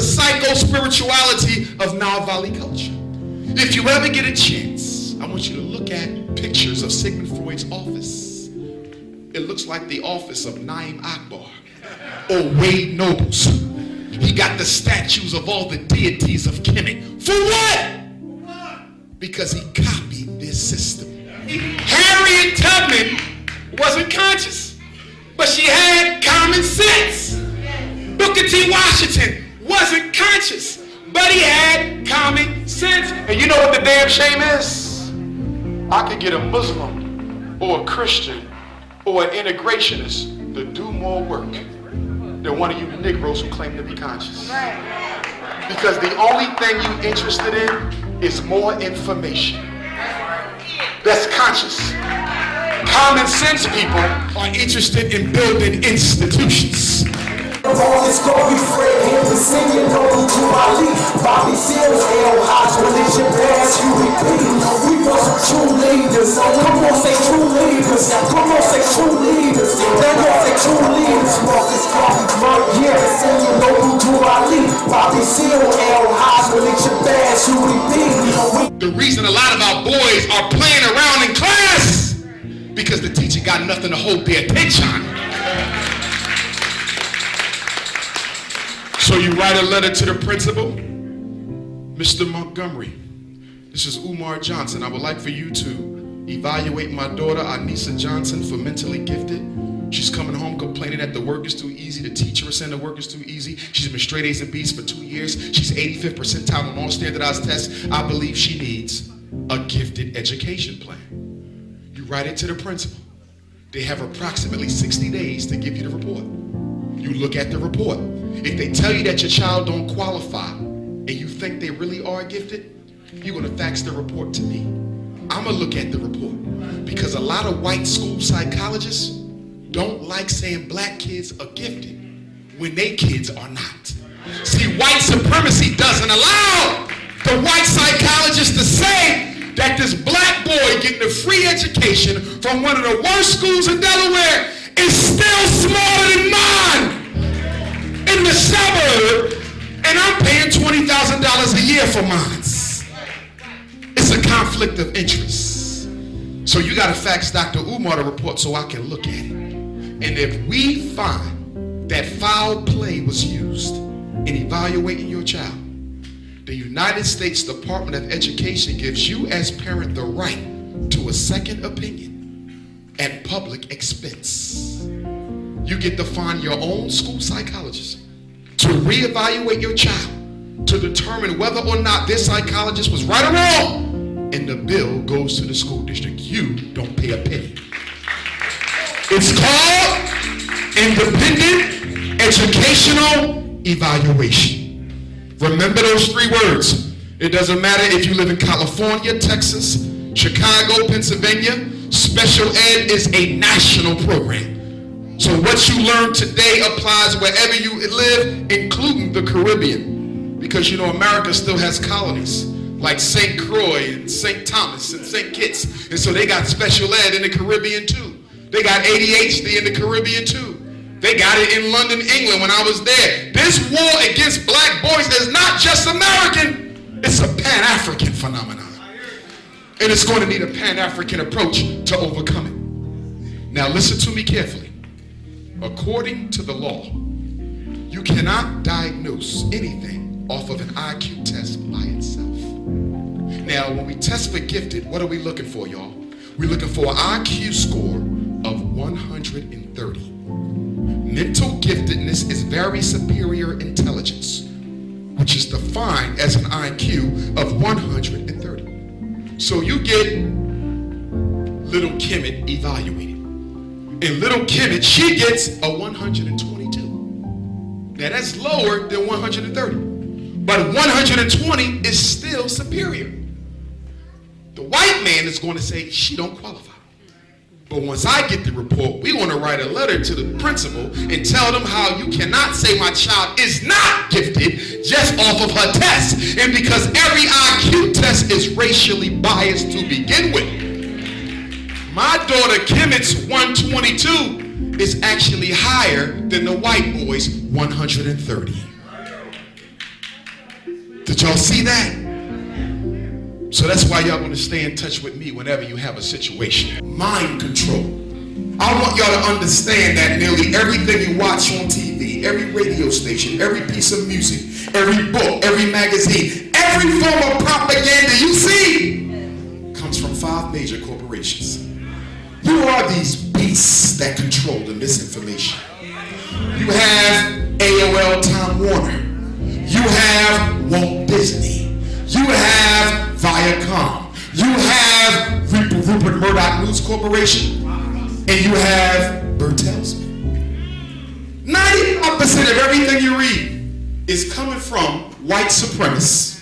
the psycho-spirituality of Nile Valley culture. If you ever get a chance, I want you to look at pictures of Sigmund Freud's office. It looks like the office of Naim Akbar or Wade Nobles. He got the statues of all the deities of Kemet. For what? Because he copied their system. Harriet Tubman wasn't conscious, but she had common sense. Booker T. Washington wasn't conscious, but he had common sense. And you know what the damn shame is? I could get a Muslim or a Christian or an integrationist to do more work than one of you Negroes who claim to be conscious. Because the only thing you're interested in is more information. That's conscious. Common sense people are interested in building institutions. All this glory, Fred Hampton singing, don't do my lead. Bobby Seals, L. Hodge, religion, pass, you repeat. We want some true leaders. Come on, say true leaders. Come on, say true leaders. Then on, say true leaders. Marcus Garvey, Mark, yeah, singing, don't do my lead. Bobby Seals, L. Hodge, religion, pass, you repeat. The reason a lot of our boys are playing around in class because the teacher got nothing to hold their attention. So you write a letter to the principal. Mr. Montgomery, this is Umar Johnson. I would like for you to evaluate my daughter, Anissa Johnson, for mentally gifted. She's coming home complaining that the work is too easy. The teacher is saying the work is too easy. She's been straight A's and B's for 2 years. She's 85th percentile on all standardized tests. I believe she needs a gifted education plan. You write it to the principal. They have approximately 60 days to give you the report. You look at the report. If they tell you that your child don't qualify and you think they really are gifted, you're gonna fax the report to me. I'm gonna look at the report because a lot of white school psychologists don't like saying black kids are gifted when they kids are not. See, white supremacy doesn't allow the white psychologist to say that this black boy getting a free education from one of the worst schools in Delaware is still smaller than mine in the suburb, and I'm paying $20,000 a year for mine. It's a conflict of interest. So you gotta fax Dr. Umar the report so I can look at it. And if we find that foul play was used in evaluating your child, the United States Department of Education gives you as parent the right to a second opinion at public expense. You get to find your own school psychologist to reevaluate your child to determine whether or not this psychologist was right or wrong, and the bill goes to the school district. You don't pay a penny. It's called independent educational evaluation. Remember those 3 words. It doesn't matter if you live in California, Texas, Chicago, Pennsylvania. Special ed is a national program. So what you learn today applies wherever you live, including the Caribbean. Because you know America still has colonies like St. Croix and St. Thomas and St. Kitts. And so they got special ed in the Caribbean too. They got ADHD in the Caribbean too. They got it in London, England when I was there. This war against black boys is not just American, it's a Pan-African phenomenon. And it's going to need a Pan-African approach to overcome it. Now listen to me carefully. According to the law, you cannot diagnose anything off of an IQ test by itself. Now, when we test for gifted, what are we looking for, y'all? We're looking for an IQ score of 130. Mental giftedness is very superior intelligence, which is defined as an IQ of 130. So you get little Kemet evaluated. And little Kemet, she gets a 122. Now that's lower than 130. But 120 is still superior. The white man is going to say she don't qualify. But once I get the report, we're going to write a letter to the principal and tell them how you cannot say my child is not gifted just off of her test. And because every IQ test is racially biased to begin with. My daughter Kemet's 122 is actually higher than the white boy's 130. Did y'all see that? So that's why y'all want to stay in touch with me whenever you have a situation. Mind control. I want y'all to understand that nearly everything you watch on TV, every radio station, every piece of music, every book, every magazine, every form of propaganda you see comes from 5 major corporations. Who are these beasts that control the misinformation? You have AOL Time Warner. You have Walt Disney. You have Viacom. You have Rupert Murdoch News Corporation. And you have Bertelsmann. 95% of everything you read is coming from white supremacists,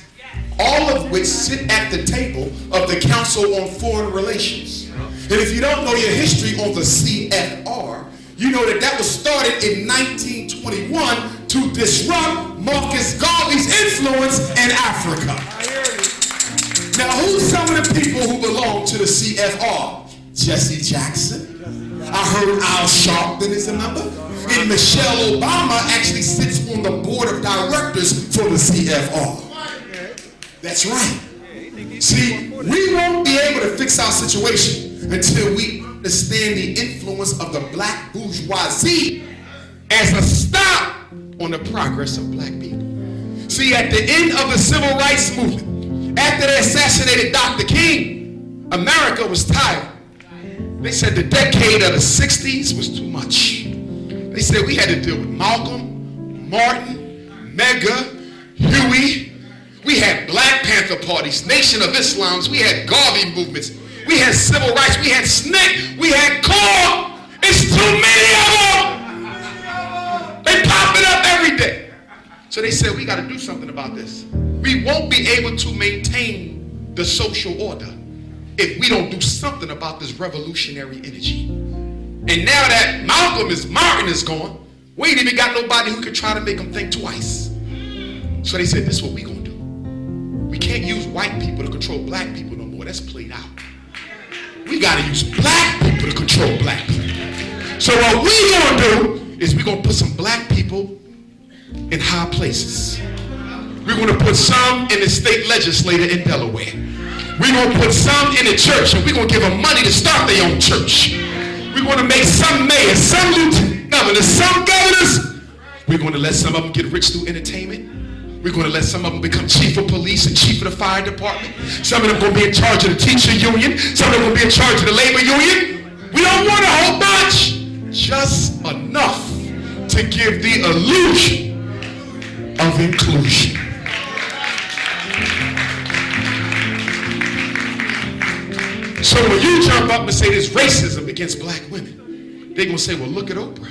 all of which sit at the table of the Council on Foreign Relations. And if you don't know your history on the CFR, you know that was started in 1921 to disrupt Marcus Garvey's influence in Africa. Now, who's some of the people who belong to the CFR? Jesse Jackson. I heard Al Sharpton is a member. And Michelle Obama actually sits on the board of directors for the CFR. That's right. See, we won't be able to fix our situation until we understand the influence of the black bourgeoisie as a stop on the progress of black people. See, at the end of the civil rights movement, after they assassinated Dr. King, America was tired. They said the decade of the 60s was too much. They said we had to deal with Malcolm, Martin, Medgar, Huey. We had Black Panther parties, Nation of Islams. We had Garvey movements. We had civil rights. We had SNCC. We had CORE. It's too many of them. They popping up every day. So they said we got to do something about this. We won't be able to maintain the social order if we don't do something about this revolutionary energy. And now that Martin is gone, we ain't even got nobody who could try to make them think twice. So they said, this is what we gonna do. We can't use white people to control black people no more. That's played out. We gotta use black people to control black people. So what we gonna do is we gonna put some black people in high places. We're gonna put some in the state legislature in Delaware. We're going to put some in the church, and we're going to give them money to start their own church. We're going to make some mayors, some lieutenant governors, some governors. We're going to let some of them get rich through entertainment. We're going to let some of them become chief of police and chief of the fire department. Some of them going to be in charge of the teacher union. Some of them going to be in charge of the labor union. We don't want a whole bunch. Just enough to give the illusion of inclusion. So when you jump up and say there's racism against black women, they're going to say, well, look at Oprah.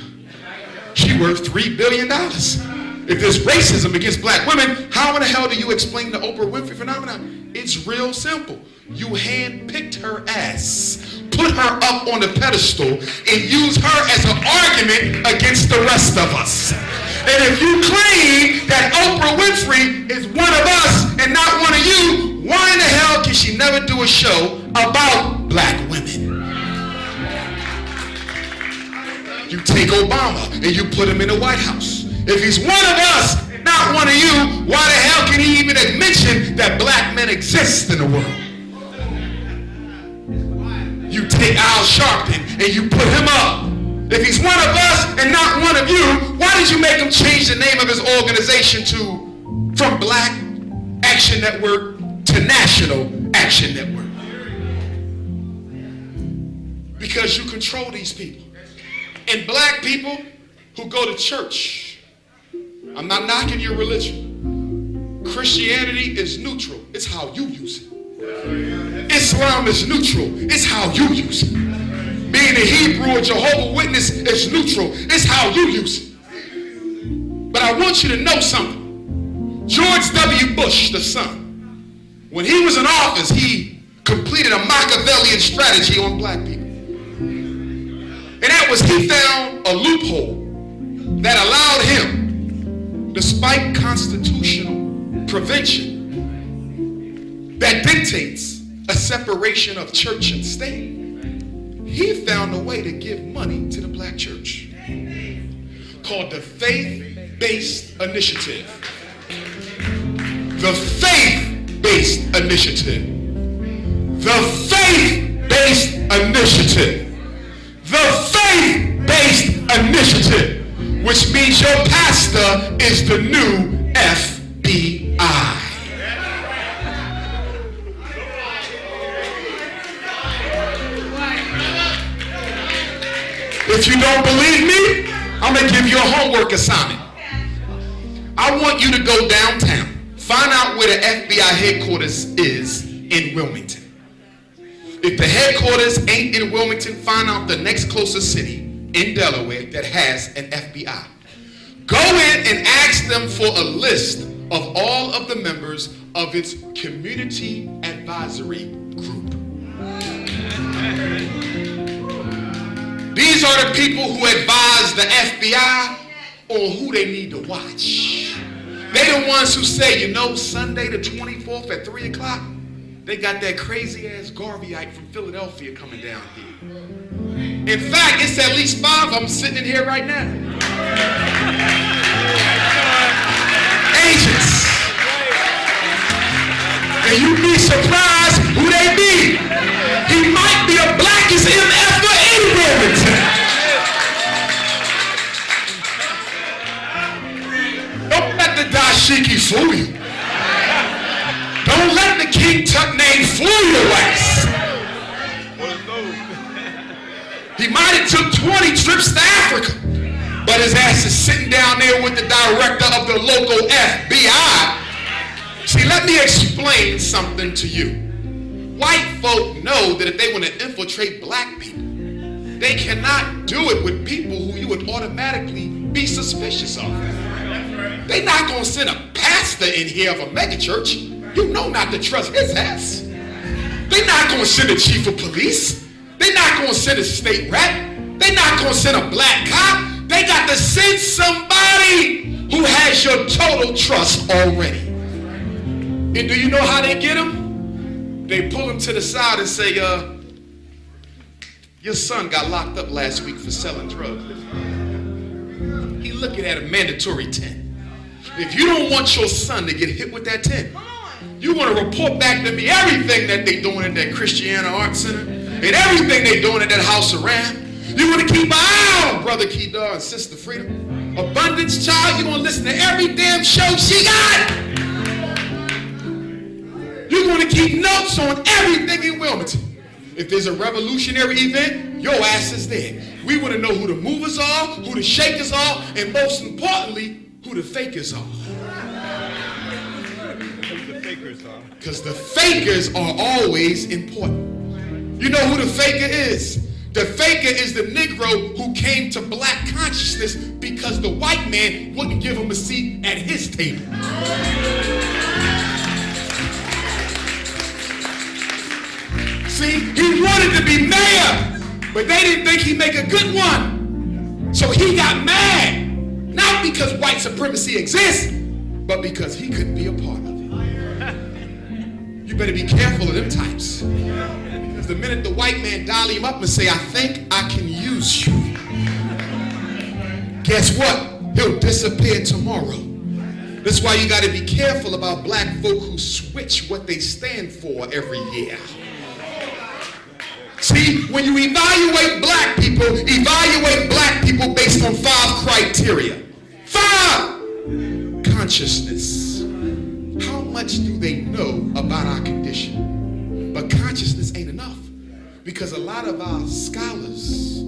She worth $3 billion. If there's racism against black women, how in the hell do you explain the Oprah Winfrey phenomenon? It's real simple. You handpicked her ass, put her up on the pedestal, and use her as an argument against the rest of us. And if you claim that Oprah Winfrey is one of us and not one of you, why in the hell can she never do a show about black women? You take Obama and you put him in the White House. If he's one of us, not one of you, why the hell can he even mention that black men exist in the world? You take Al Sharpton and you put him up. If he's one of us and not one of you, why did you make him change the name of his organization from Black Action Network to National Action Network? Because you control these people. And black people who go to church, I'm not knocking your religion. Christianity is neutral. It's how you use it. Islam is neutral. It's how you use it. Being a Hebrew or Jehovah's Witness is neutral. It's how you use it. But I want you to know something. George W. Bush, the son, when he was in office, he completed a Machiavellian strategy on black people. And that was he found a loophole that allowed him, despite constitutional prevention that dictates a separation of church and state, he found a way to give money to the black church called the Faith-Based Initiative. The faith-based initiative. The faith-based initiative. The faith-based initiative. Which means your pastor is the new FBI. If you don't believe me, I'm going to give you a homework assignment. I want you to go downtown. Find out where the FBI headquarters is in Wilmington. If the headquarters ain't in Wilmington, find out the next closest city in Delaware that has an FBI. Go in and ask them for a list of all of the members of its community advisory group. These are the people who advise the FBI on who they need to watch. They're the ones who say, you know, Sunday the 24th at 3 o'clock, they got that crazy ass Garveyite from Philadelphia coming down here. In fact, it's at least 5 of them sitting in here right now. Agents. And you'd be surprised who they be. He might be a blackest MF for any Wilmington. Don't let the dashiki fool you. Don't let the King Tut name fool your ass. He might have took 20 trips to Africa, but his ass is sitting down there with the director of the local FBI. See, let me explain something to you. White folk know that if they want to infiltrate black people, they cannot do it with people who you would automatically be suspicious of. They're not going to send a pastor in here of a megachurch. You know not to trust his ass. They're not going to send a chief of police. They're not going to send a state rep. They're not going to send a black cop. They got to send somebody who has your total trust already. And do you know how they get him? They pull him to the side and say, your son got locked up last week for selling drugs. He looking at a mandatory 10. If you don't want your son to get hit with that 10, you want to report back to me everything that they doing at that Christiana Art Center and everything they doing at that House of Ram. You want to keep an eye on Brother Kedar and Sister Freedom. Abundance Child, you want to listen to every damn show she got. You're going to keep notes on everything in Wilmington. If there's a revolutionary event, your ass is there. We want to know who the movers are, who the shakers are, and most importantly, who the fakers are. Because the fakers are always important. You know who the faker is? The faker is the Negro who came to black consciousness because the white man wouldn't give him a seat at his table. See, he wanted to be mayor, but they didn't think he'd make a good one. So he got mad. Not because white supremacy exists, but because he couldn't be a part of it. You better be careful of them types. Because the minute the white man dial him up and say, I think I can use you, guess what? He'll disappear tomorrow. That's why you got to be careful about black folk who switch what they stand for every year. See, when you evaluate black people based on 5 criteria. 5! Consciousness. How much do they know about our condition? But consciousness ain't enough, because a lot of our scholars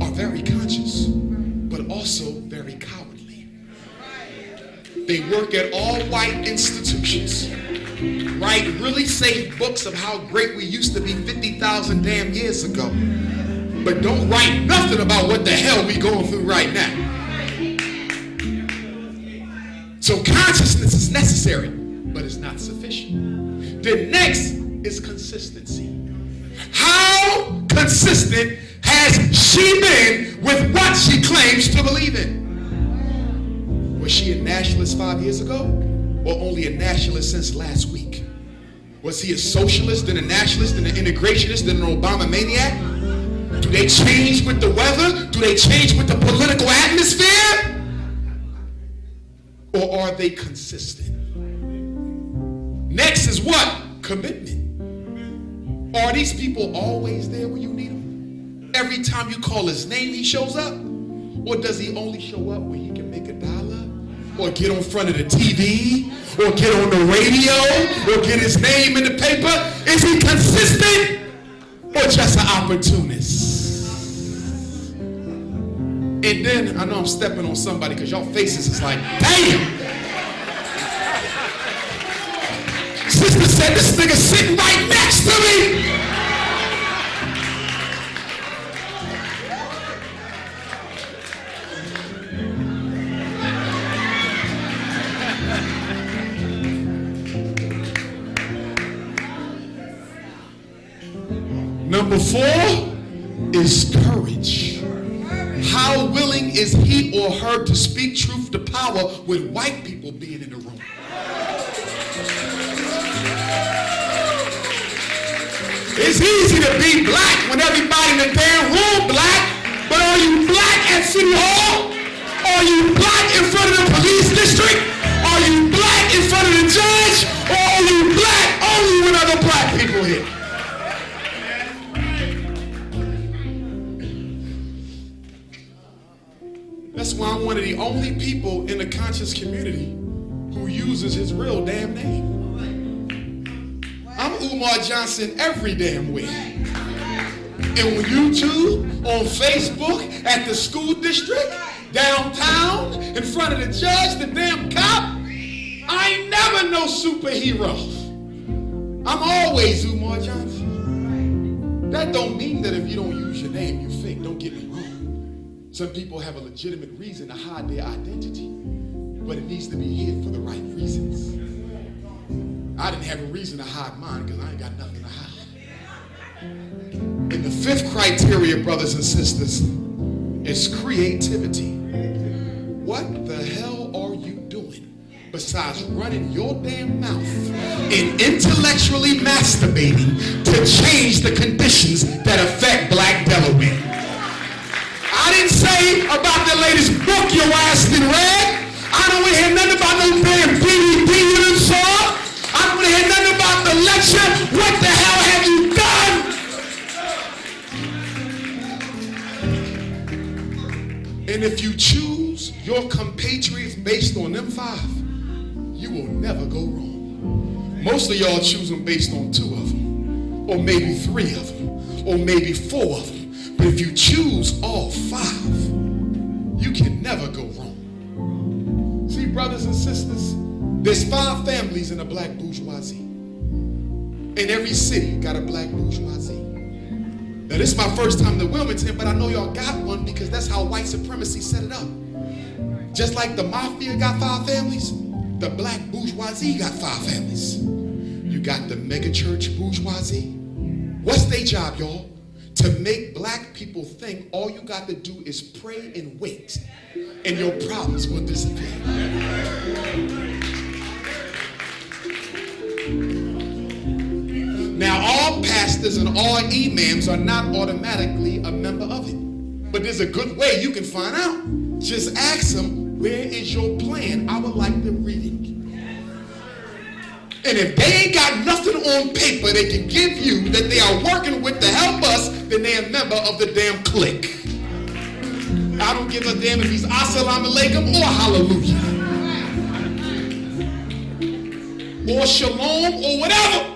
are very conscious, but also very cowardly. They work at all white institutions, write really safe books of how great we used to be 50,000 damn years ago, but don't write nothing about what the hell we going through right now. So consciousness is necessary, but it's not sufficient. The next is consistency. How consistent has she been with what she claims to believe in? Was she a nationalist 5 years ago, or only a nationalist since last week? Was he a socialist, then a nationalist, then an integrationist, then an Obama maniac? Do they change with the weather? Do they change with the political atmosphere? Or are they consistent? Next is what? Commitment. Are these people always there when you need them? Every time you call his name, he shows up? Or does he only show up when he can make $1? Or get on front of the TV? Or get on the radio? Or get his name in the paper? Is he consistent? Or just an opportunist? And then, I know I'm stepping on somebody because y'all faces is like, damn! Sister said, this nigga sitting right next to me! Number 4 is courage. How willing is he or her to speak truth to power with white people being in the room? It's easy to be black when everybody in the damn room black, but are you black at City Hall? Are you black in front of the police district? Are you black in front of the judge? Or are you black only when other black people here? That's why I'm one of the only people in the conscious community who uses his real damn name. I'm Umar Johnson every damn way. And on YouTube, on Facebook, at the school district, downtown, in front of the judge, the damn cop, I ain't never no superhero. I'm always Umar Johnson. That don't mean that if you don't use your name, you fake. Don't get me wrong. Some people have a legitimate reason to hide their identity, but it needs to be hid for the right reasons. I didn't have a reason to hide mine because I ain't got nothing to hide. And the 5th criteria, brothers and sisters, is creativity. What the hell are you doing besides running your damn mouth and intellectually masturbating to change the conditions that affect black Delaware? I didn't say about the latest book your ass done read. I don't want to hear nothing about no damn DVD you done saw. I don't want to hear nothing about the lecture. What the hell have you done? And if you choose your compatriots based on them 5, you will never go wrong. Most of y'all choose them based on 2 of them, or maybe 3 of them, or maybe 4 of them. But if you choose all 5, you can never go wrong. See, brothers and sisters, there's 5 families in the black bourgeoisie. In every city got a black bourgeoisie. Now this is my first time to Wilmington, but I know y'all got one because that's how white supremacy set it up. Just like the mafia got 5 families, the black bourgeoisie got 5 families. You got the megachurch bourgeoisie. What's their job, y'all? To make black people think all you got to do is pray and wait, and your problems will disappear. Now, all pastors and all imams are not automatically a member of it. But there's a good way you can find out. Just ask them, where is your plan? I would like to read it. And if they ain't got nothing on paper they can give you that they are working with to help us, then they're a member of the damn clique. I don't give a damn if he's assalamu alaikum or hallelujah. Or shalom or whatever.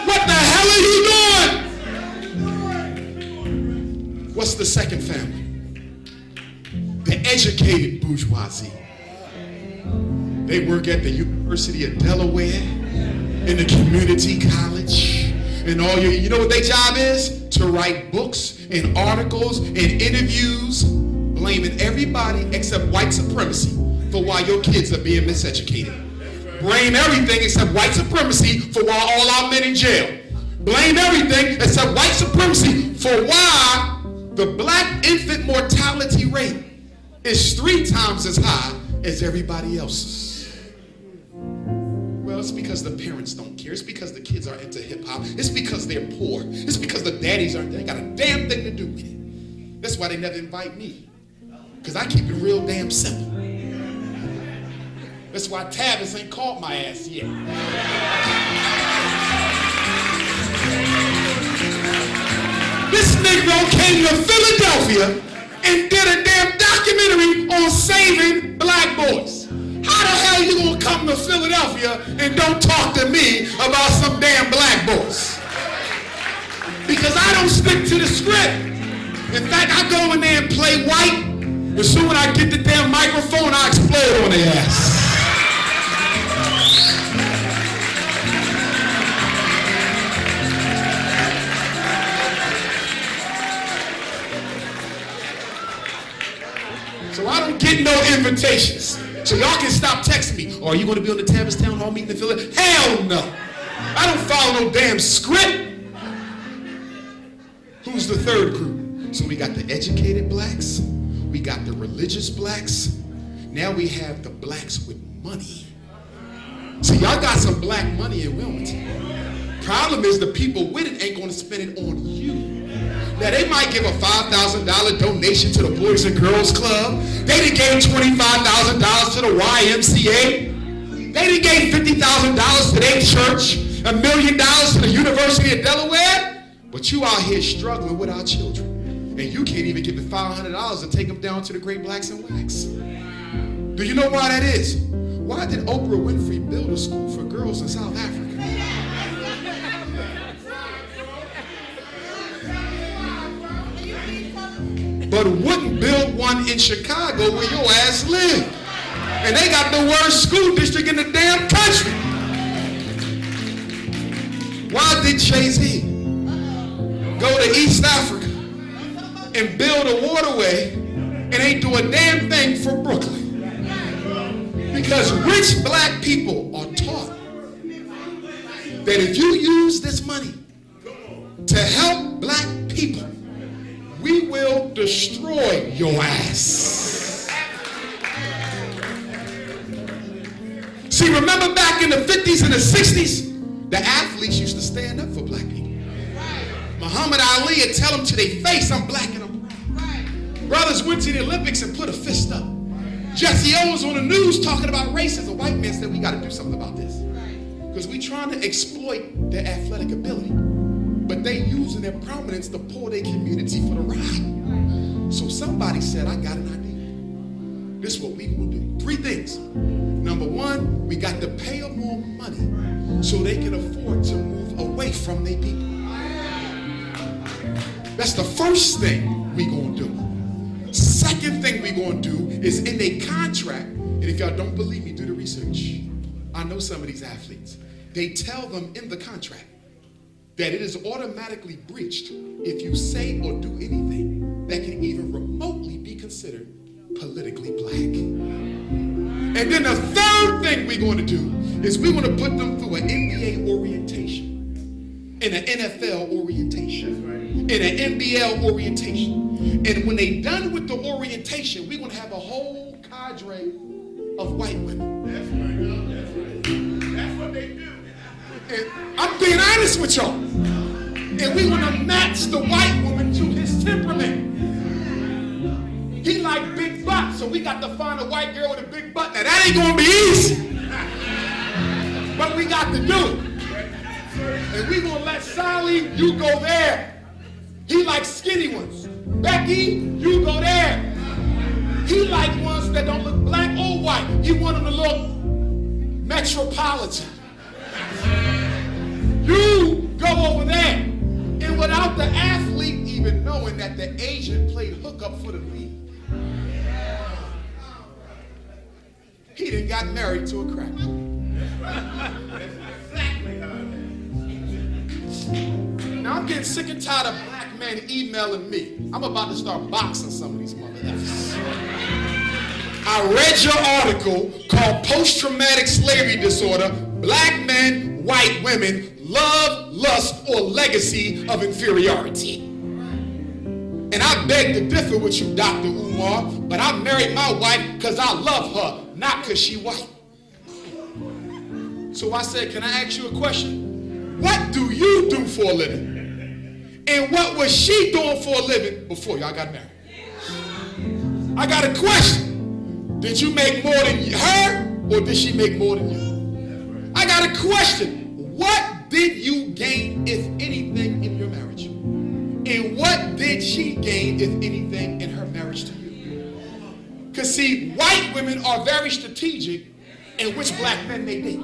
What the hell are you doing? What's the second family? The educated bourgeoisie. They work at the University of Delaware, in the community college, and all you know what their job is? To write books and articles and interviews blaming everybody except white supremacy for why your kids are being miseducated. Blame everything except white supremacy for why all our men in jail. Blame everything except white supremacy for why the black infant mortality rate is 3 times as high as everybody else's. Well, it's because the parents don't care. It's because the kids are into hip hop. It's because they're poor. It's because the daddies aren't. They ain't got a damn thing to do with it. That's why they never invite me. Because I keep it real damn simple. That's why Tavis ain't caught my ass yet. Negro came to Philadelphia and did a damn documentary on saving black boys. How the hell you gonna come to Philadelphia and don't talk to me about some damn black boys? Because I don't stick to the script. In fact, I go in there and play white. As soon as I get the damn microphone, I explode on their ass. So I don't get no invitations. So y'all can stop texting me. Oh, are you going to be on the Tavis Town Hall meeting in Philadelphia? Hell no. I don't follow no damn script. Who's the third group? So we got the educated blacks. We got the religious blacks. Now we have the blacks with money. See, y'all got some black money in Wilmington. Problem is the people with it ain't going to spend it on you. Now, they might give a $5,000 donation to the Boys and Girls Club. They done gave $25,000 to the YMCA. They done gave $50,000 to their church, $1 million to the University of Delaware. But you out here struggling with our children. And you can't even give the $500 to take them down to the Great Blacks and Wax. Do you know why that is? Why did Oprah Winfrey build a school for girls in South Africa? But wouldn't build one in Chicago where your ass live. And they got the worst school district in the damn country. Why did Jay-Z go to East Africa and build a waterway and ain't do a damn thing for Brooklyn? Because rich black people are taught that if you use this money to help black people, we will destroy your ass. See, remember back in the 50s and the 60s, the athletes used to stand up for black people. Muhammad Ali would tell them to their face, I'm black and I'm brown. Brothers went to the Olympics and put a fist up. Jesse Owens on the news talking about racism. A white man said, we got to do something about this. Because we trying to exploit their athletic ability. But they using their prominence to pull their community for the ride. So somebody said, I got an idea. This is what we gonna do. 3 things. Number 1, we got to pay them more money so they can afford to move away from their people. That's the first thing we gonna do. Second thing we gonna do is in a contract, and if y'all don't believe me, do the research. I know some of these athletes. They tell them in the contract that it is automatically breached if you say or do anything that can even remotely be considered politically black. And then the third thing we're going to do is we're going to put them through an NBA orientation, and an NFL orientation, and an NBL orientation. And when they're done with the orientation, we're going to have a whole cadre of white women. That's right. That's what they do. And I'm being honest with y'all. And we want to match the white woman to his temperament. He like big butt, so we got to find a white girl with a big butt. Now that ain't gonna be easy, but we got to do it. And we gonna let Sally, you go there. He like skinny ones. Becky, you go there. He like ones that don't look black or white. He want them to look metropolitan. You go over there. And without the athlete even knowing that the agent played hookup for the league, he done got married to a crack. Now I'm getting sick and tired of black men emailing me. I'm about to start boxing some of these motherfuckers. I read your article called Post-Traumatic Slavery Disorder, Black Men, White Women, Love, Lust, or Legacy of Inferiority. And I beg to differ with you, Dr. Umar, but I married my wife because I love her, not because she white. So I said, can I ask you a question? What do you do for a living? And what was she doing for a living before y'all got married? I got a question. Did you make more than her, or did she make more than you? I got a question. What did you gain, if anything, in your marriage? And what did she gain, if anything, in her marriage to you? Because see, white women are very strategic in which black men they date.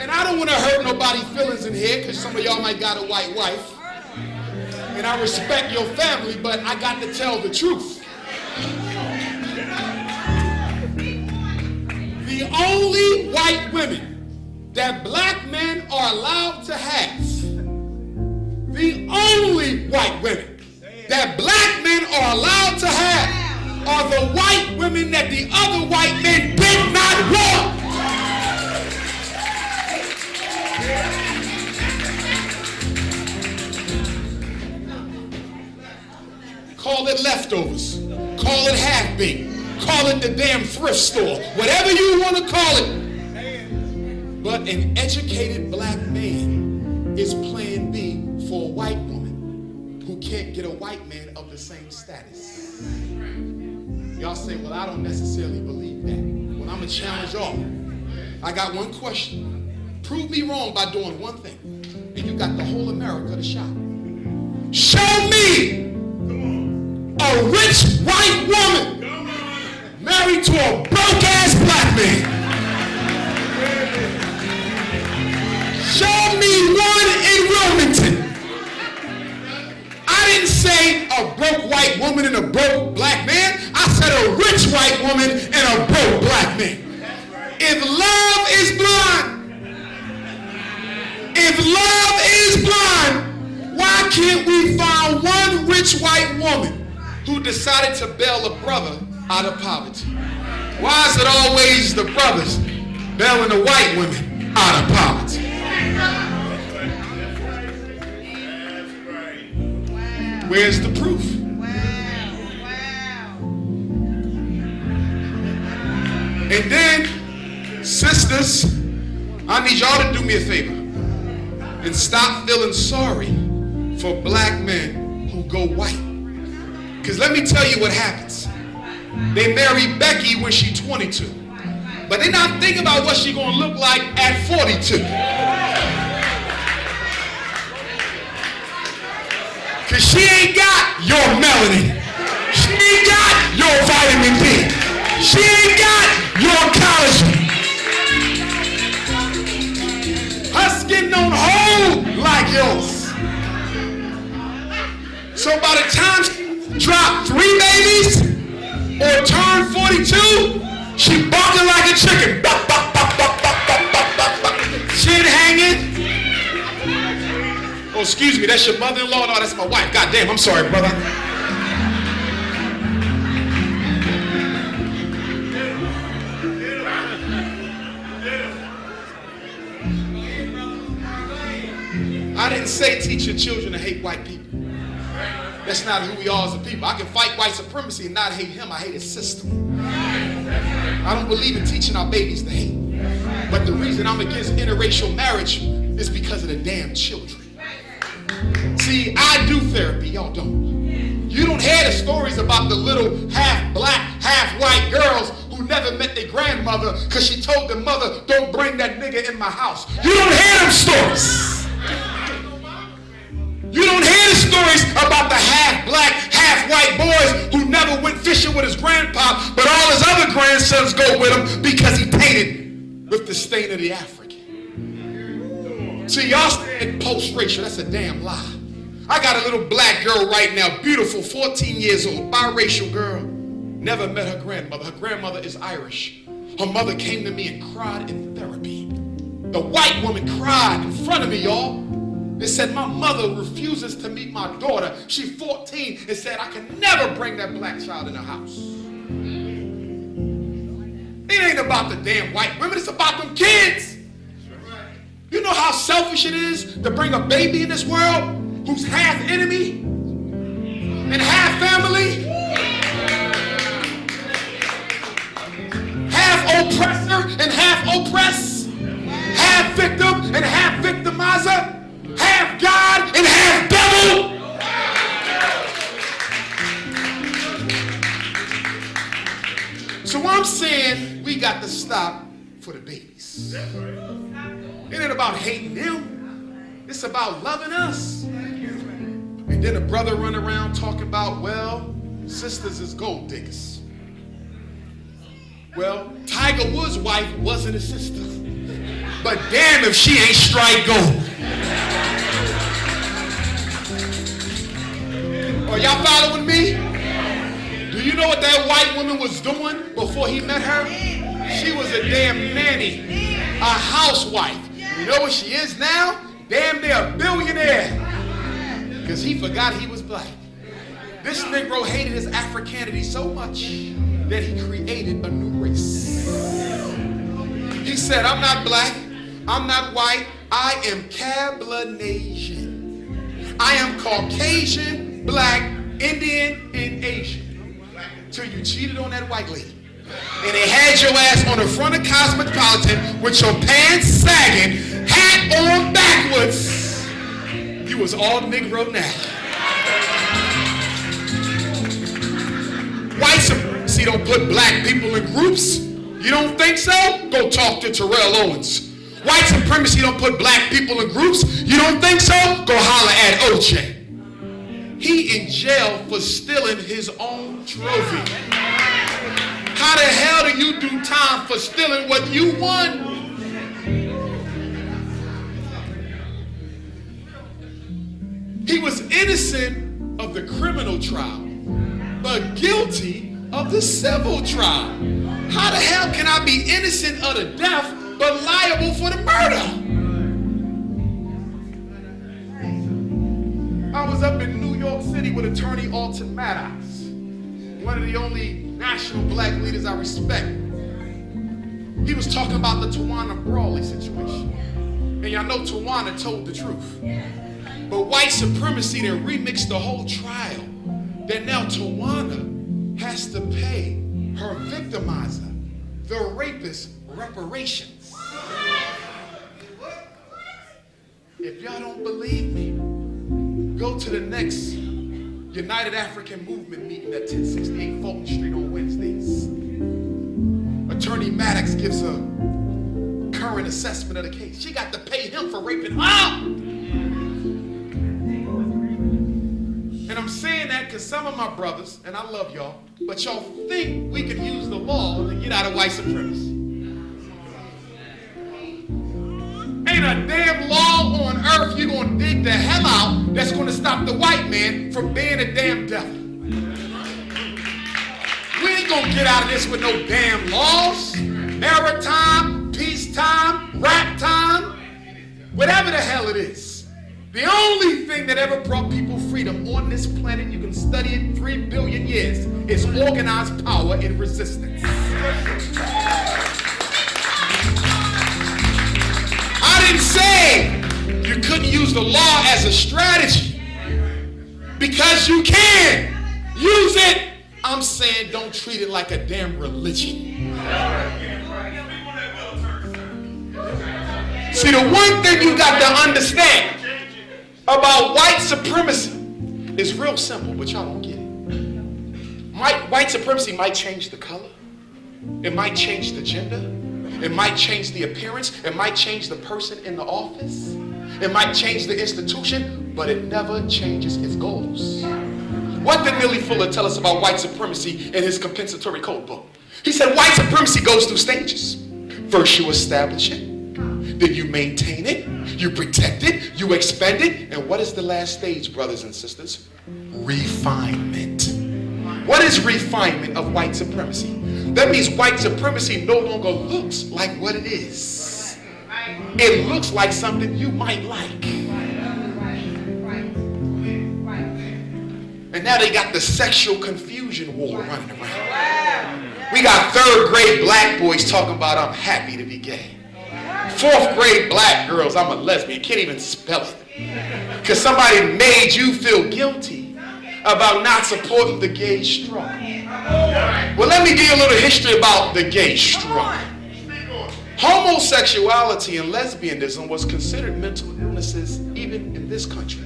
And I don't want to hurt nobody's feelings in here, because some of y'all might got a white wife. And I respect your family, but I got to tell the truth. The only white women that black men are allowed to have, the only white women that black men are allowed to have are the white women that the other white men did not want. Call it leftovers, call it half-baked, call it the damn thrift store, whatever you want to call it. But an educated black man is plan B for a white woman who can't get a white man of the same status. Y'all say, well, I don't necessarily believe that. Well, I'm going to challenge y'all. I got one question. Prove me wrong by doing one thing, and you got the whole America to shop. Show me a rich white woman married to a broke-ass black man. Show me one in Wilmington. I didn't say a broke white woman and a broke black man. I said a rich white woman and a broke black man. If love is blind, why can't we find one rich white woman who decided to bail a brother out of poverty? Why is it always the brothers bailing the white women out of poverty? Where's the proof? And then, sisters, I need y'all to do me a favor and stop feeling sorry for black men who go white. Because let me tell you what happens. They marry Becky when she's 22. But they're not thinking about what she's going to look like at 42. Because she ain't got your melanin. She ain't got your vitamin D. She ain't got your collagen. Her skin don't hold like yours. So by the time she drop 3 babies or turn 42, she barking like a chicken. Chin hanging. Oh, excuse me, that's your mother-in-law? No, that's my wife. God damn, I'm sorry, brother. I didn't say teach your children to hate white people. That's not who we are as a people. I can fight white supremacy and not hate him. I hate his system. I don't believe in teaching our babies to hate. But the reason I'm against interracial marriage is because of the damn children. See, I do therapy, y'all don't. You don't hear the stories about the little half black, half white girls who never met their grandmother because she told their mother, don't bring that nigga in my house. You don't hear them stories. You don't hear the stories about the half black, half white boys who never went fishing with his grandpa, but all his other grandsons go with him because he painted with the stain of the African. See, y'all said post-racial. That's a damn lie. I got a little black girl right now, beautiful, 14 years old, biracial girl. Never met her grandmother. Her grandmother is Irish. Her mother came to me and cried in therapy. The white woman cried in front of me, y'all. They said, my mother refuses to meet my daughter. She's 14 and said, I can never bring that black child in the house. It ain't about the damn white women, it's about them kids. You know how selfish it is to bring a baby in this world who's half enemy and half family? Half oppressor and half oppressed? Half victim and half victimizer? Half God and half devil? So I'm saying we got to stop for the babies. It ain't about hating them. It's about loving us. And then a brother run around talking about, well, sisters is gold diggers. Well, Tiger Woods' wife wasn't a sister. But damn if she ain't strike gold. Are y'all following me? Do you know what that white woman was doing before he met her? She was a damn nanny, a housewife. You know what she is now? Damn near a billionaire. Because he forgot he was black. This Negro hated his Africanity so much that he created a new race. He said, I'm not black, I'm not white, I am Cablinasian. I am Caucasian, black, Indian, and Asian. Till you cheated on that white lady. And they had your ass on the front of Cosmopolitan with your pants sagging, hat on backwards. You was all Negro now. White supremacy don't put black people in groups. You don't think so? Go talk to Terrell Owens. White supremacy don't put black people in groups. You don't think so? Go holler at OJ. He in jail for stealing his own trophy. How the hell do you do time for stealing what you won? He was innocent of the criminal trial, but guilty of the civil trial. How the hell can I be innocent of the death, but liable for the murder? I was up in New York City with Attorney Alton Maddox, one of the only national black leaders I respect. He was talking about the Tawana Brawley situation. And y'all know Tawana told the truth. But white supremacy, they remixed the whole trial. That now Tawana has to pay her victimizer, the rapist, reparations. If y'all don't believe me, go to the next United African Movement meeting at 1068 Fulton Street on Wednesdays. Attorney Maddox gives a current assessment of the case. She got to pay him for raping her. And I'm saying that because some of my brothers, and I love y'all, but y'all think we can use the law to get out of white supremacy. Ain't a damn law on earth you're going to dig the hell out that's going to stop the white man from being a damn devil. We ain't going to get out of this with no damn laws. Maritime, peacetime, rap time, whatever the hell it is. The only thing that ever brought people freedom on this planet, you can study it 3 billion years, is organized power and resistance. I didn't say you couldn't use the law as a strategy, because you can use it. I'm saying don't treat it like a damn religion. See, the one thing you got to understand about white supremacy is real simple, but y'all don't get it. White supremacy might change the color. It might change the gender. It might change the appearance. It might change the person in the office. It might change the institution, but it never changes its goals. What did Neely Fuller tell us about white supremacy in his compensatory code book? He said white supremacy goes through stages. First you establish it, then you maintain it, you protect it, you expand it, and what is the last stage, brothers and sisters? Refinement. What is refinement of white supremacy? That means white supremacy no longer looks like what it is. It looks like something you might like. And now they got the sexual confusion war running around. We got 3rd grade black boys talking about I'm happy to be gay. 4th grade black girls, I'm a lesbian, can't even spell it. Because somebody made you feel guilty about not supporting the gay struggle. Well, let me give you a little history about the gay struggle. Homosexuality and lesbianism was considered mental illnesses even in this country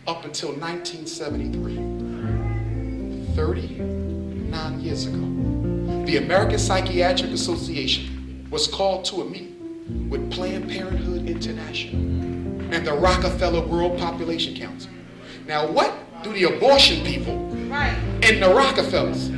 up until 1973. 39 years ago, the American Psychiatric Association was called to a meeting with Planned Parenthood International and the Rockefeller World Population Council. Now, what do the abortion people and the Rockefellers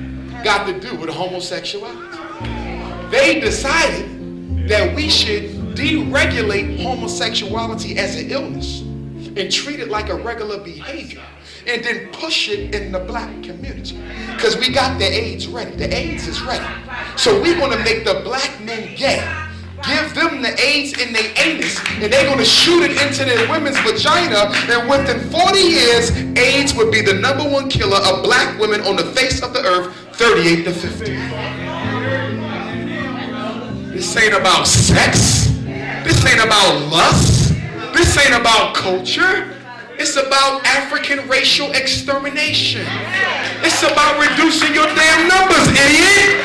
got to do with homosexuality? They decided that we should deregulate homosexuality as an illness and treat it like a regular behavior, and then push it in the black community. Because we got the AIDS ready. The AIDS is ready. So we're going to make the black men gay, give them the AIDS in their anus, and they're going to shoot it into their women's vagina, and within 40 years, AIDS would be the #1 killer of black women on the face of the earth, 38 to 50. This ain't about sex. This ain't about lust. This ain't about culture. It's about African racial extermination. It's about reducing your damn numbers, idiot.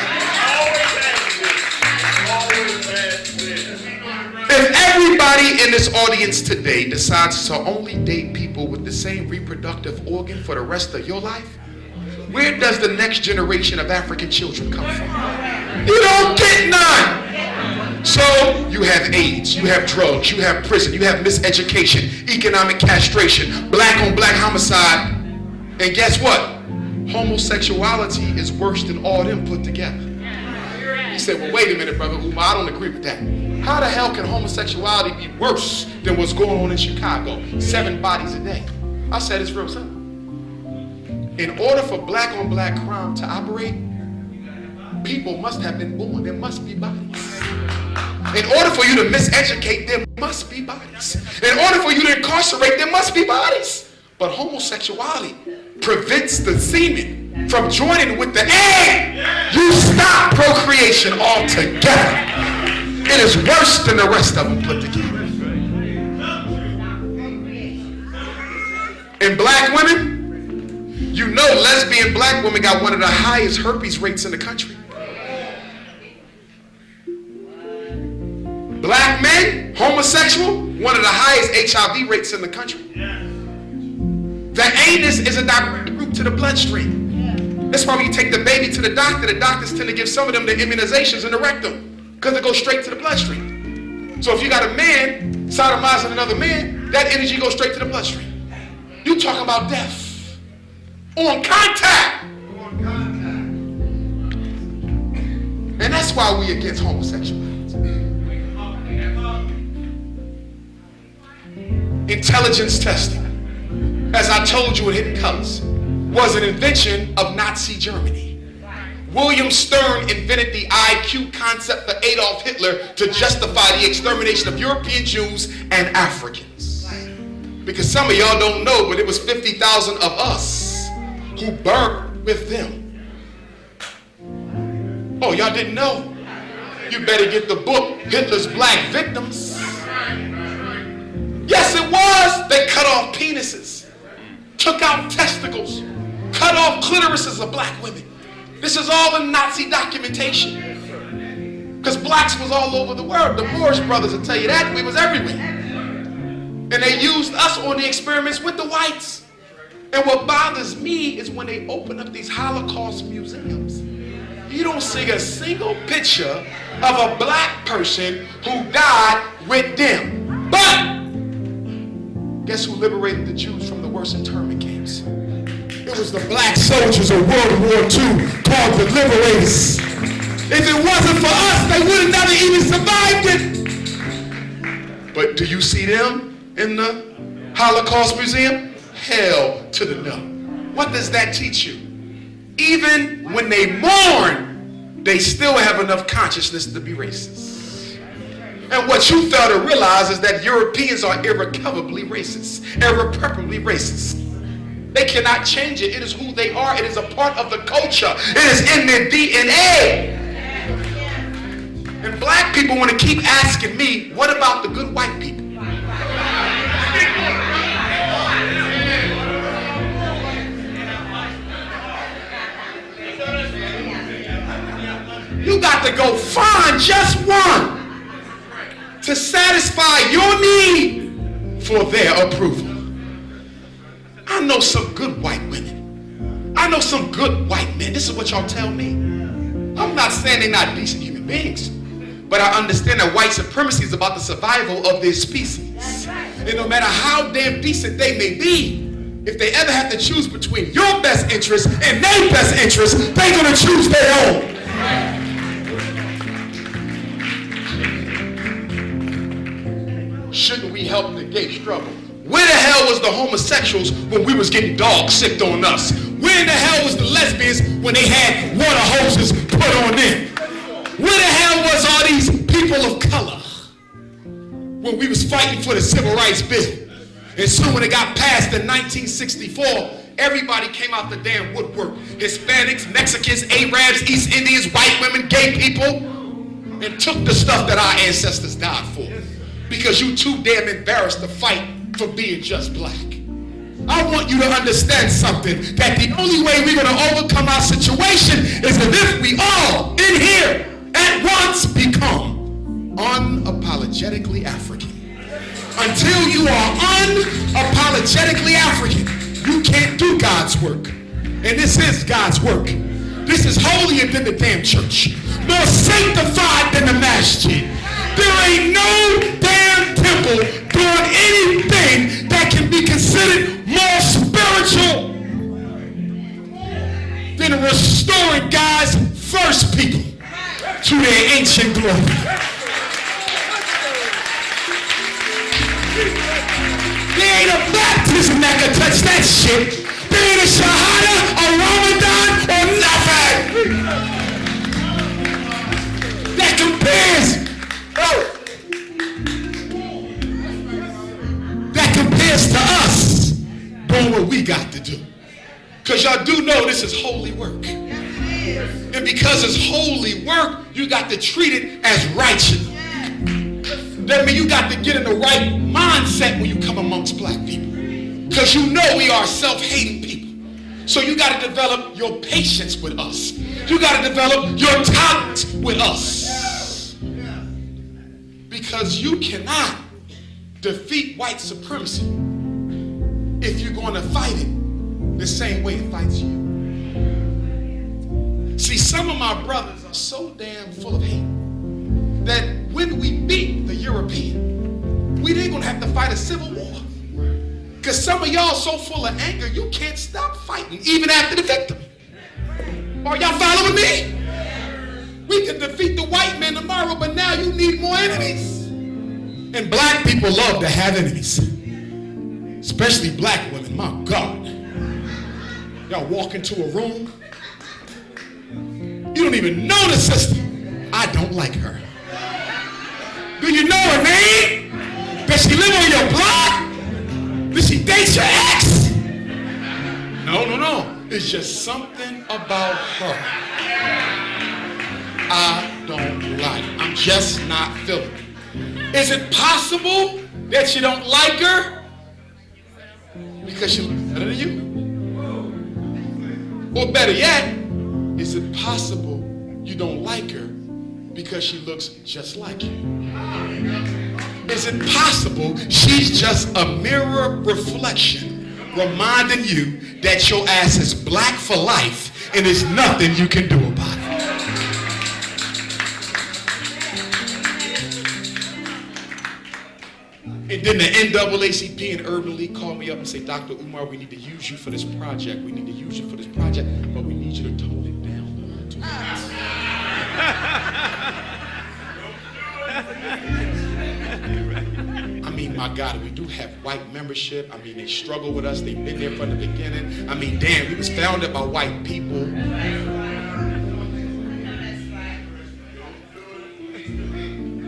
If everybody in this audience today decides to only date people with the same reproductive organ for the rest of your life, where does the next generation of African children come from? You don't get none. So you have AIDS, you have drugs, you have prison, you have miseducation, economic castration, black on black homicide, and guess what? Homosexuality is worse than all them put together. You say, well, wait a minute, brother Umar, I don't agree with that. How the hell can homosexuality be worse than what's going on in Chicago? 7 bodies a day. I said it's real simple. In order for black on black crime to operate, people must have been born. There must be bodies. In order for you to miseducate, there must be bodies. In order for you to incarcerate, there must be bodies. But homosexuality prevents the semen from joining with the egg. You stop procreation altogether. It is worse than the rest of them put together. In black women, you know lesbian black women got one of the highest herpes rates in the country. Black men, homosexual, one of the highest HIV rates in the country. The anus is a direct route to the bloodstream. That's why when you take the baby to the doctors tend to give some of them the immunizations in the rectum, because it goes straight to the bloodstream. So if you got a man sodomizing another man, that energy goes straight to the bloodstream. You talk about death on contact. And that's why we against homosexuality. Intelligence testing, as I told you in Hidden Colors, was an invention of Nazi Germany. William Stern invented the IQ concept for Adolf Hitler to justify the extermination of European Jews and Africans. Because some of y'all don't know, but it was 50,000 of us who burned with them. Oh, y'all didn't know? You better get the book, Hitler's Black Victims. Yes, it was. They cut off penises, took out testicles, cut off clitorises of black women. This is all in Nazi documentation. Because blacks was all over the world. The Moorish brothers will tell you that. We was everywhere. And they used us on the experiments with the whites. And what bothers me is when they open up these Holocaust museums, you don't see a single picture of a black person who died with them. But guess who liberated the Jews from the worst internment camps? It was the black soldiers of World War II called the Liberators. If it wasn't for us, they would have never even survived it. But do you see them in the Holocaust Museum? Hell to the no. What does that teach you? Even when they mourn, they still have enough consciousness to be racist. And what you fail to realize is that Europeans are irrecoverably racist, irreparably racist. They cannot change it. It is who they are. It is a part of the culture. It is in their DNA. And black people want to keep asking me, what about the good white people? You got to go find just one to satisfy your need for their approval. I know some good white women. I know some good white men. This is what y'all tell me. I'm not saying they're not decent human beings, but I understand that white supremacy is about the survival of their species. And no matter how damn decent they may be, if they ever have to choose between your best interest and their best interest, they're going to choose their own. Shouldn't we help negate struggle? Where the hell was the homosexuals when we was getting dog sicked on us? Where in the hell was the lesbians when they had water hoses put on them? Where the hell was all these people of color when we was fighting for the civil rights bill? And soon when it got passed in 1964, everybody came out the damn woodwork. Hispanics, Mexicans, Arabs, East Indians, white women, gay people, and took the stuff that our ancestors died for. Because you too damn embarrassed to fight for being just black. I want you to understand something, that the only way we're going to overcome our situation is if we all in here at once become unapologetically African. Until you are unapologetically African, you can't do God's work. And this is God's work. This is holier than the damn church, more sanctified than the masjid. There ain't no damn temple doing anything that can be considered more spiritual than restoring God's first people to their ancient glory. There ain't a baptism that can touch that shit. There ain't a shahada, a Ramadan, or nothing that compares to us doing what we got to do. Because y'all do know this is holy work. And because it's holy work, you got to treat it as righteous. That means you got to get in the right mindset when you come amongst black people. Because you know we are self-hating people. So you got to develop your patience with us. You got to develop your tolerance with us. Because you cannot defeat white supremacy if you're going to fight it the same way it fights you. See, some of my brothers are so damn full of hate that when we beat the European, we ain't going to have to fight a civil war. Because some of y'all so full of anger, you can't stop fighting even after the victory. Are y'all following me? We can defeat the white man tomorrow, but now you need more enemies. And black people love to have enemies. Especially black women, my God. Y'all walk into a room, you don't even know the sister. I don't like her. Do you know her name? Does she live on your block? Does she date your ex? No. It's just something about her I don't like. I'm just not feeling it. Is it possible that you don't like her because she looks better than you? Or better yet, is it possible you don't like her because she looks just like you? Is it possible she's just a mirror reflection reminding you that your ass is black for life and there's nothing you can do about it? And then the NAACP and Urban League called me up and say, Dr. Umar, we need to use you for this project. We need to use you for this project, but we need you to tone it down a little too much. I mean, my God, we do have white membership. I mean, they struggle with us. They've been there from the beginning. I mean, damn, we was founded by white people.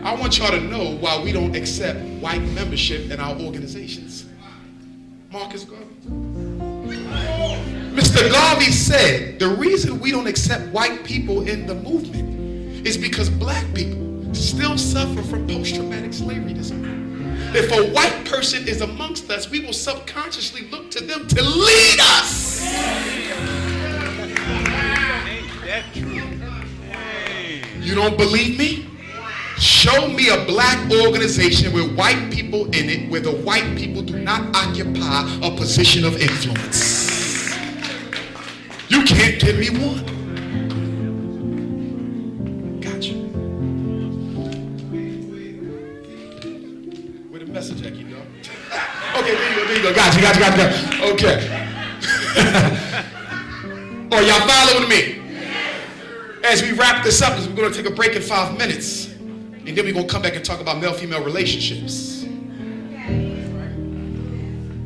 I want y'all to know why we don't accept white membership in our organizations. Marcus Garvey. Mr. Garvey said the reason we don't accept white people in the movement is because black people still suffer from post-traumatic slavery disorder. If a white person is amongst us, we will subconsciously look to them to lead us. Ain't that true? You don't believe me? Show me a black organization with white people in it where the white people do not occupy a position of influence. You can't give me one. Gotcha. Where the message at, you know? Okay, there you go. Got you. Okay. Are y'all following me? As we wrap this up, we're going to take a break in 5 minutes. And then we're going to come back and talk about male-female relationships.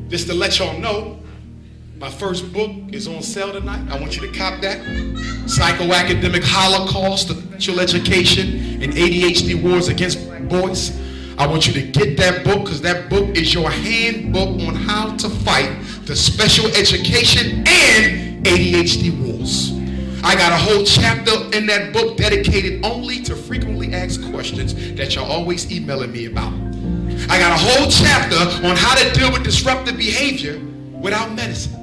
Just to let y'all know, my first book is on sale tonight. I want you to cop that. Psychoacademic Holocaust, Essential Education, and ADHD Wars Against Boys. I want you to get that book because that book is your handbook on how to fight the special education and ADHD wars. I got a whole chapter in that book dedicated only to frequently asked questions that y'all always emailing me about. I got a whole chapter on how to deal with disruptive behavior without medicine.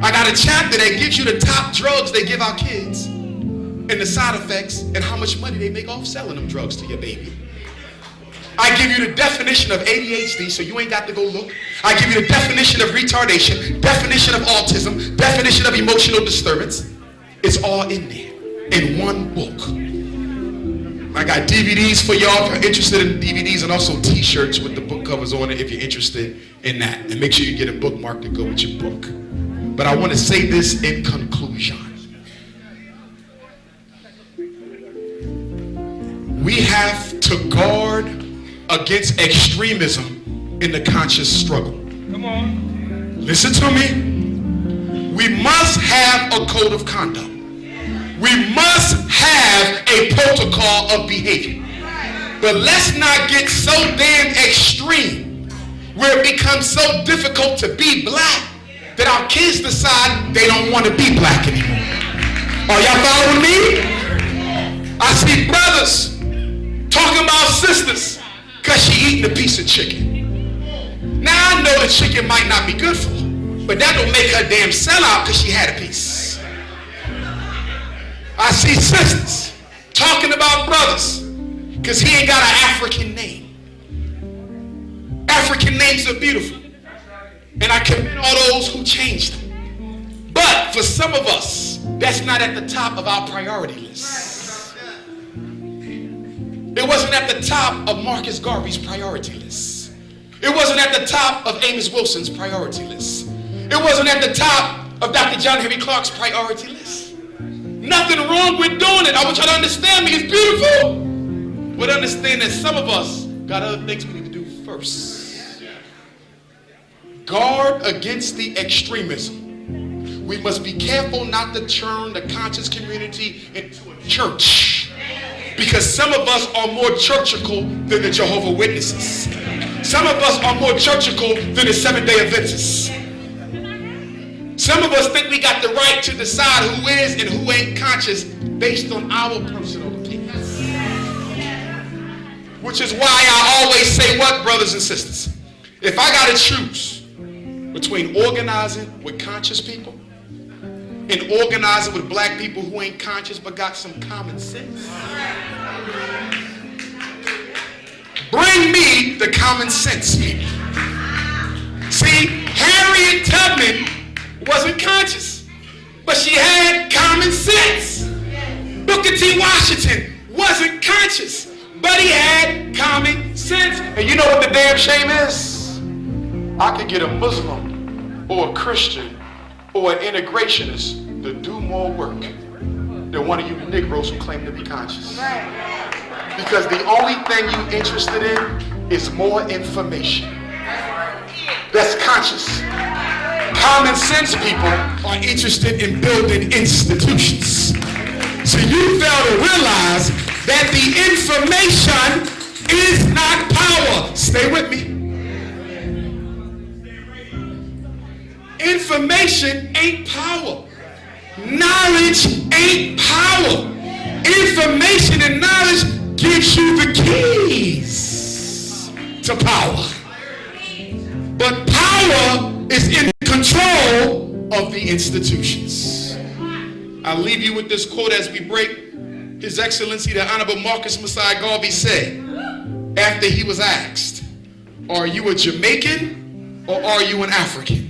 I got a chapter that gives you the top drugs they give our kids and the side effects and how much money they make off selling them drugs to your baby. I give you the definition of ADHD so you ain't got to go look. I give you the definition of retardation, definition of autism, definition of emotional disturbance. It's all in there in one book. I got DVDs for y'all if you're interested in DVDs, and also t-shirts with the book covers on it if you're interested in that. And make sure you get a bookmark to go with your book. But I want to say this in conclusion. We have to guard against extremism in the conscious struggle. Come on. Listen to me. We must have a code of conduct. We must have a protocol of behavior. But let's not get so damn extreme where it becomes so difficult to be black that our kids decide they don't want to be black anymore. Are y'all following me? I see brothers talking about sisters because she eating a piece of chicken. Now I know the chicken might not be good for her, but that don't make her damn sellout because she had a piece. I see sisters talking about brothers because he ain't got an African name. African names are beautiful. And I commend all those who changed them. But for some of us, that's not at the top of our priority list. It wasn't at the top of Marcus Garvey's priority list. It wasn't at the top of Amos Wilson's priority list. It wasn't at the top of Dr. John Henry Clark's priority list. Nothing wrong with doing it. I want y'all to understand me. It's beautiful. But understand that some of us got other things we need to do first. Guard against the extremism. We must be careful not to turn the conscious community into a church. Because some of us are more churchical than the Jehovah's Witnesses. Some of us are more churchical than the Seventh-day Adventists. Some of us think we got the right to decide who is and who ain't conscious based on our personal opinions. Which is why I always say what, brothers and sisters? If I got to choose between organizing with conscious people and organizing with black people who ain't conscious but got some common sense, bring me the common sense people. See, Harriet Tubman wasn't conscious, but she had common sense. Booker T. Washington wasn't conscious, but he had common sense. And you know what the damn shame is? I could get a Muslim or a Christian or an integrationist to do more work than one of you Negroes who claim to be conscious. Because the only thing you're interested in is more information. That's conscious. Common sense people are interested in building institutions. So you fail to realize that the information is not power. Stay with me. Information ain't power. Knowledge ain't power. Information and knowledge gives you the keys to power. But power is in control of the institutions. I'll leave you with this quote as we break. His Excellency, the Honorable Marcus Messiah Garvey said, after he was asked, are you a Jamaican or are you an African?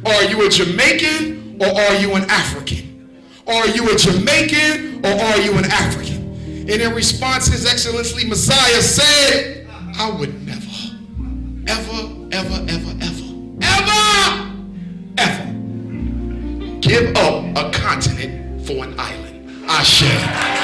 Are you a Jamaican or are you an African? Are you a Jamaican or are you an African? And in response, His Excellency Messiah said, I would never, ever, ever, give up a continent for an island. Ashe.